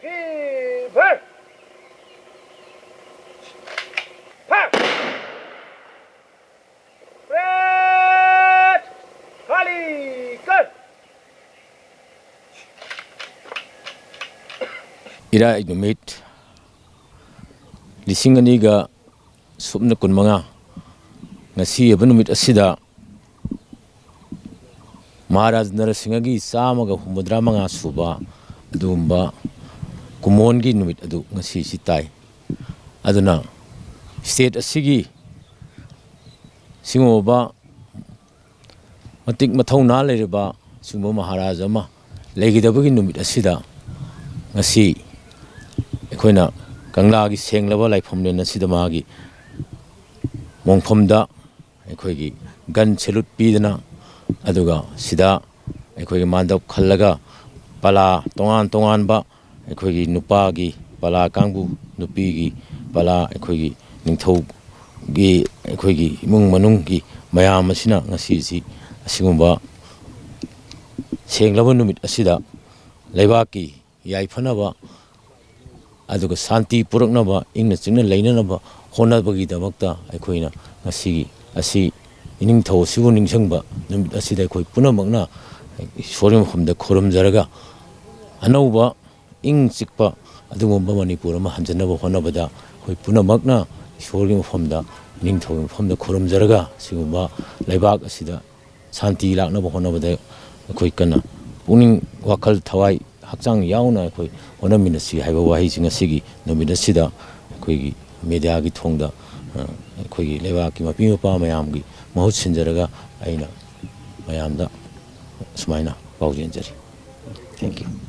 피벌 팍 브레이크 칼리 끝 Ira numit lising aniga subna kun manga ngasi aba numit asida Maharaj Narasingha gi chamaga humudra manga suba adumba kumon gi numit adu ngasi si tai aduna state asigi singoba matik mathona leriba sumba Maharaj ama legidabagi numit asida ngasi akhona Kangla gi senglaba laifam len asida magi mongphomda akhoi gan salute pidana aduga sida akhoi mandap khallaga pala tongan ba akhoi nupa gi pala kangbu nupi gi pala akhoi ningthau gi akhoi imung manung gi mayam asina ngasi si asigumba senglaba numit asida leibaki yaifhanaba aduga santi puraknaba ingna chingna leinanaba honabagi damakta aikoina ngasi asi ining thaw sibu ningsangba numit asida aikoi punamakna sorim khomda khoramjaraga anauba ing chikpa adugomba manipur ma hanjanaba honabada khoi punamakna sorim khomda ining thaw khomda khoramjaraga sigumba leibak asida santi laknaba honabada aikoi kana puning wakal thawai hakjang yauna akhoi honaminasi haiba wahi singa sigi nomida sida akhoi media gi thongda akhoi lewa ki mapi mapa mayam gi mahut sinjaraga aina mayamda sumaina pawjenjari. Thank you.